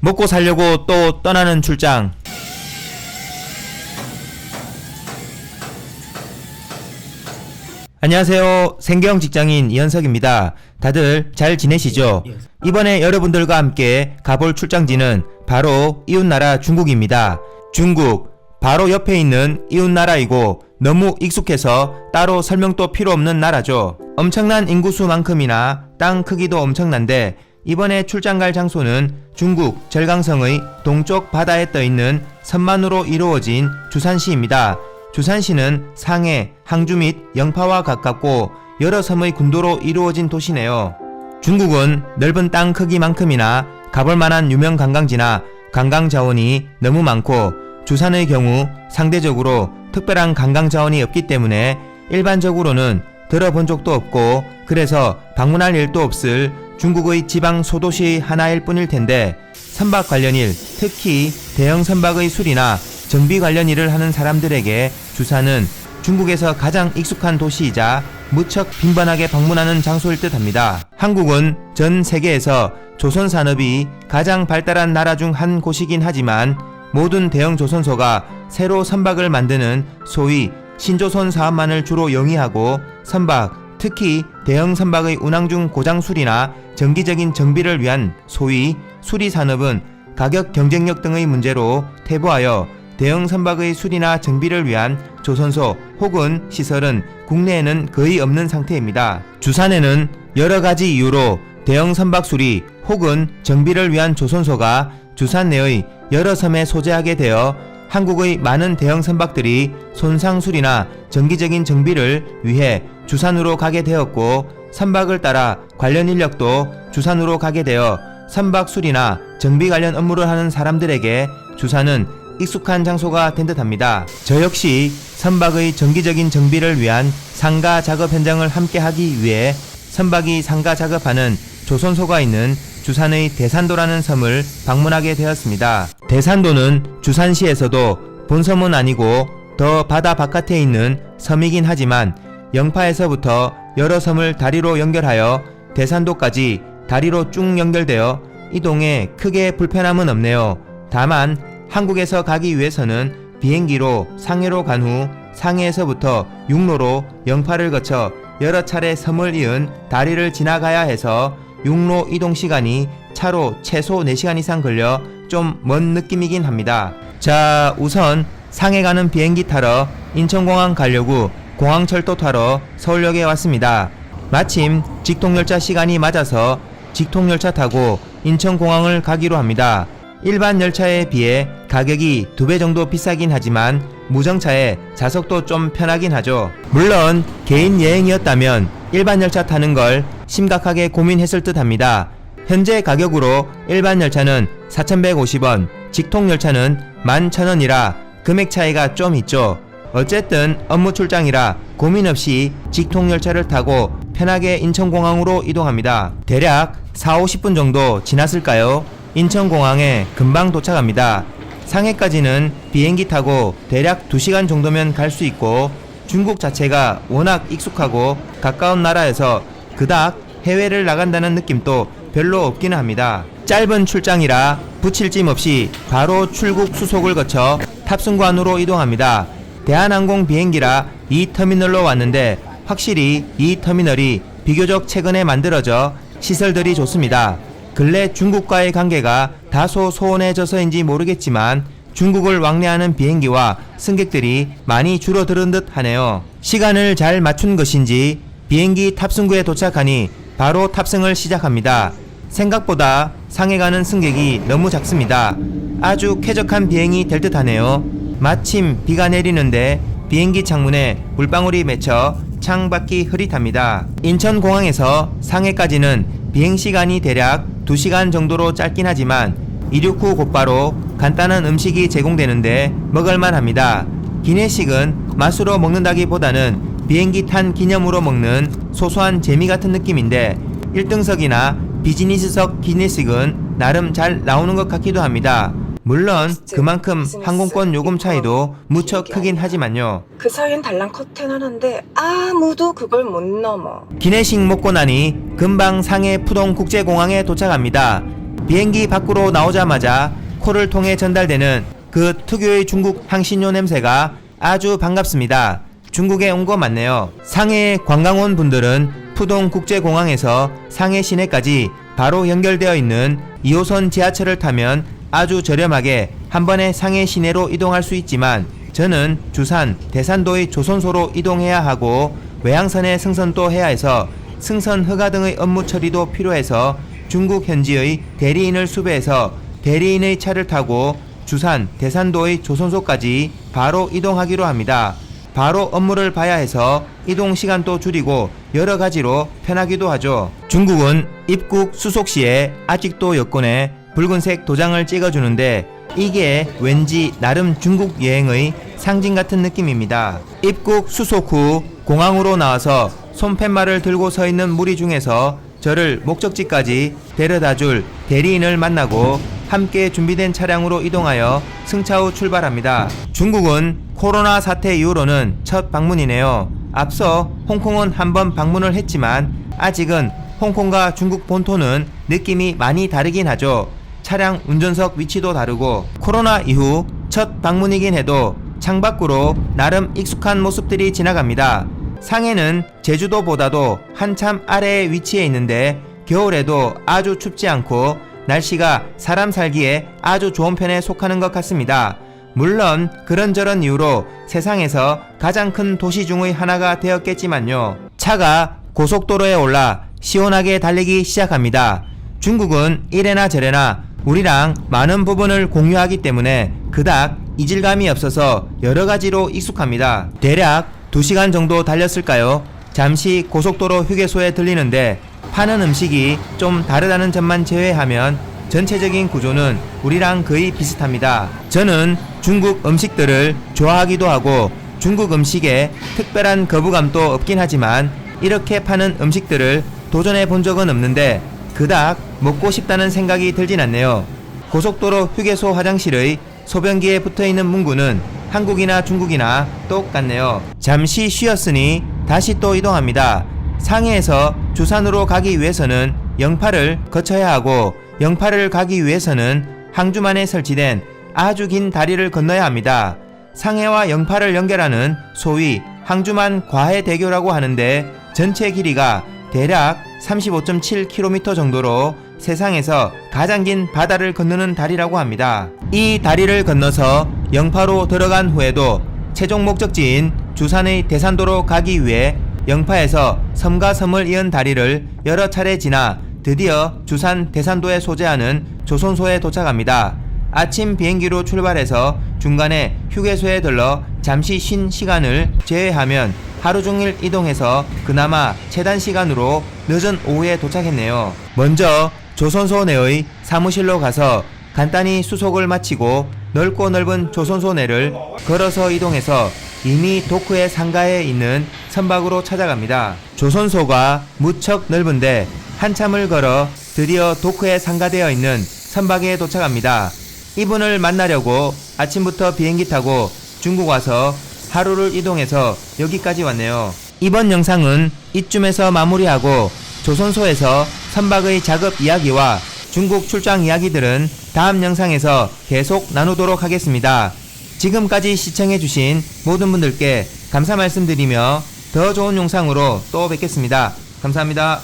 먹고 살려고 또 떠나는 출장. 안녕하세요. 생계형 직장인 이현석입니다. 다들 잘 지내시죠? 이번에 여러분들과 함께 가볼 출장지는 바로 이웃나라 중국입니다. 중국, 바로 옆에 있는 이웃나라이고 너무 익숙해서 따로 설명도 필요 없는 나라죠. 엄청난 인구수만큼이나 땅 크기도 엄청난데 이번에 출장 갈 장소는 중국 절강성의 동쪽 바다에 떠있는 섬만으로 이루어진 주산시입니다. 주산시는 상해, 항주 및 영파와 가깝고 여러 섬의 군도로 이루어진 도시네요. 중국은 넓은 땅 크기만큼이나 가볼 만한 유명 관광지나 관광 자원이 너무 많고 주산의 경우 상대적으로 특별한 관광 자원이 없기 때문에 일반적으로는 들어본 적도 없고 그래서 방문할 일도 없을 중국의 지방 소도시 하나일 뿐일 텐데 선박 관련 일, 특히 대형 선박의 수리나 정비 관련 일을 하는 사람들에게 주산은 중국에서 가장 익숙한 도시이자 무척 빈번하게 방문하는 장소일 듯 합니다. 한국은 전 세계에서 조선 산업이 가장 발달한 나라 중 한 곳이긴 하지만 모든 대형 조선소가 새로 선박을 만드는 소위 신조선 사업만을 주로 영위하고 선박, 특히 대형 선박의 운항 중 고장 수리나 정기적인 정비를 위한 소위 수리 산업은 가격 경쟁력 등의 문제로 퇴보하여 대형 선박의 수리나 정비를 위한 조선소 혹은 시설은 국내에는 거의 없는 상태입니다. 주산에는 여러 가지 이유로 대형 선박 수리 혹은 정비를 위한 조선소가 주산 내의 여러 섬에 소재하게 되어 한국의 많은 대형 선박들이 손상 수리나 정기적인 정비를 위해 주산으로 가게 되었고 선박을 따라 관련 인력도 주산으로 가게 되어 선박 수리나 정비 관련 업무를 하는 사람들에게 주산은 익숙한 장소가 된 듯합니다. 저 역시 선박의 정기적인 정비를 위한 상가 작업 현장을 함께 하기 위해 선박이 상가 작업하는 조선소가 있는 주산의 대산도라는 섬을 방문하게 되었습니다. 대산도는 주산시에서도 본섬은 아니고 더 바다 바깥에 있는 섬이긴 하지만 영파에서부터 여러 섬을 다리로 연결하여 대산도까지 다리로 쭉 연결되어 이동에 크게 불편함은 없네요. 다만 한국에서 가기 위해서는 비행기로 상해로 간 후 상해에서부터 육로로 영파를 거쳐 여러 차례 섬을 이은 다리를 지나가야 해서 육로 이동 시간이 차로 최소 4시간 이상 걸려 좀 먼 느낌이긴 합니다. 자, 우선 상해 가는 비행기 타러 인천공항 가려고 공항철도 타러 서울역에 왔습니다. 마침 직통열차 시간이 맞아서 직통열차 타고 인천공항을 가기로 합니다. 일반 열차에 비해 가격이 2배 정도 비싸긴 하지만 무정차에 좌석도 좀 편하긴 하죠. 물론 개인 여행이었다면 일반 열차 타는 걸 심각하게 고민했을 듯 합니다. 현재 가격으로 일반 열차는 4,150원, 직통 열차는 11,000원이라 금액 차이가 좀 있죠. 어쨌든 업무 출장이라 고민 없이 직통 열차를 타고 편하게 인천공항으로 이동합니다. 대략 4-50분 정도 지났을까요? 인천공항에 금방 도착합니다. 상해까지는 비행기 타고 대략 2시간 정도면 갈 수 있고 중국 자체가 워낙 익숙하고 가까운 나라에서 그닥 해외를 나간다는 느낌도 별로 없기는 합니다. 짧은 출장이라 붙일 짐 없이 바로 출국 수속을 거쳐 탑승관으로 이동합니다. 대한항공 비행기라 이 터미널로 왔는데 확실히 이 터미널이 비교적 최근에 만들어져 시설들이 좋습니다. 근래 중국과의 관계가 다소 소원해져서인지 모르겠지만 중국을 왕래하는 비행기와 승객들이 많이 줄어드는 듯 하네요. 시간을 잘 맞춘 것인지 비행기 탑승구에 도착하니 바로 탑승을 시작합니다. 생각보다 상해 가는 승객이 너무 작습니다. 아주 쾌적한 비행이 될 듯 하네요. 마침 비가 내리는데 비행기 창문에 물방울이 맺혀 창밖이 흐릿합니다. 인천공항에서 상해까지는 비행시간이 대략 2시간 정도로 짧긴 하지만 이륙 후 곧바로 간단한 음식이 제공되는데 먹을만 합니다. 기내식은 맛으로 먹는다기보다는 비행기 탄 기념으로 먹는 소소한 재미 같은 느낌인데 1등석이나 비즈니스석 기내식은 나름 잘 나오는 것 같기도 합니다. 물론 그만큼 항공권 요금 차이도 무척 크긴 하지만요. 그 사이엔 달랑 커튼하는데 아무도 그걸 못 넘어. 기내식 먹고 나니 금방 상해 푸동국제공항에 도착합니다. 비행기 밖으로 나오자마자 코를 통해 전달되는 그 특유의 중국 향신료 냄새가 아주 반갑습니다. 중국에 온 거 맞네요. 상해에 관광 온 분들은 푸동 국제공항에서 상해 시내까지 바로 연결되어 있는 2호선 지하철을 타면 아주 저렴하게 한 번에 상해 시내로 이동할 수 있지만 저는 주산, 대산도의 조선소로 이동해야 하고 외항선에 승선도 해야 해서 승선 허가 등의 업무 처리도 필요해서 중국 현지의 대리인을 수배해서 대리인의 차를 타고 주산, 대산도의 조선소까지 바로 이동하기로 합니다. 바로 업무를 봐야 해서 이동 시간도 줄이고 여러 가지로 편하기도 하죠. 중국은 입국 수속 시에 아직도 여권에 붉은색 도장을 찍어주는데 이게 왠지 나름 중국 여행의 상징 같은 느낌입니다. 입국 수속 후 공항으로 나와서 손팻말을 들고 서 있는 무리 중에서 저를 목적지까지 데려다줄 대리인을 만나고 함께 준비된 차량으로 이동하여 승차 후 출발합니다. 중국은 코로나 사태 이후로는 첫 방문이네요. 앞서 홍콩은 한번 방문을 했지만 아직은 홍콩과 중국 본토는 느낌이 많이 다르긴 하죠. 차량 운전석 위치도 다르고 코로나 이후 첫 방문이긴 해도 창밖으로 나름 익숙한 모습들이 지나갑니다. 상해는 제주도보다도 한참 아래에 위치해 있는데 겨울에도 아주 춥지 않고 날씨가 사람 살기에 아주 좋은 편에 속하는 것 같습니다. 물론 그런저런 이유로 세상에서 가장 큰 도시 중의 하나가 되었겠지만요. 차가 고속도로에 올라 시원하게 달리기 시작합니다. 중국은 이래나 저래나 우리랑 많은 부분을 공유하기 때문에 그닥 이질감이 없어서 여러가지로 익숙합니다. 대략 2시간 정도 달렸을까요? 잠시 고속도로 휴게소에 들리는데 파는 음식이 좀 다르다는 점만 제외하면 전체적인 구조는 우리랑 거의 비슷합니다. 저는 중국 음식들을 좋아하기도 하고 중국 음식에 특별한 거부감도 없긴 하지만 이렇게 파는 음식들을 도전해 본 적은 없는데 그닥 먹고 싶다는 생각이 들진 않네요. 고속도로 휴게소 화장실의 소변기에 붙어있는 문구는 한국이나 중국이나 똑같네요. 잠시 쉬었으니 다시 또 이동합니다. 상해에서 주산으로 가기 위해서는 영파를 거쳐야 하고 영파를 가기 위해서는 항주만에 설치된 아주 긴 다리를 건너야 합니다. 상해와 영파를 연결하는 소위 항주만 과해대교라고 하는데 전체 길이가 대략 35.7km 정도로 세상에서 가장 긴 바다를 건너는 다리라고 합니다. 이 다리를 건너서 영파로 들어간 후에도 최종 목적지인 주산의 대산도로 가기 위해 영파에서 섬과 섬을 이은 다리를 여러 차례 지나 드디어 주산 대산도에 소재하는 조선소에 도착합니다. 아침 비행기로 출발해서 중간에 휴게소에 들러 잠시 쉰 시간을 제외하면 하루 종일 이동해서 그나마 최단 시간으로 늦은 오후에 도착했네요. 먼저 조선소 내의 사무실로 가서 간단히 수속을 마치고 넓고 넓은 조선소 내를 걸어서 이동해서 이미 도크의 상가에 있는 선박으로 찾아갑니다. 조선소가 무척 넓은데 한참을 걸어 드디어 도크에 상가되어 있는 선박에 도착합니다. 이분을 만나려고 아침부터 비행기 타고 중국 와서 하루를 이동해서 여기까지 왔네요. 이번 영상은 이쯤에서 마무리하고 조선소에서 선박의 작업 이야기와 중국 출장 이야기들은 다음 영상에서 계속 나누도록 하겠습니다. 지금까지 시청해주신 모든 분들께 감사 말씀드리며 더 좋은 영상으로 또 뵙겠습니다. 감사합니다.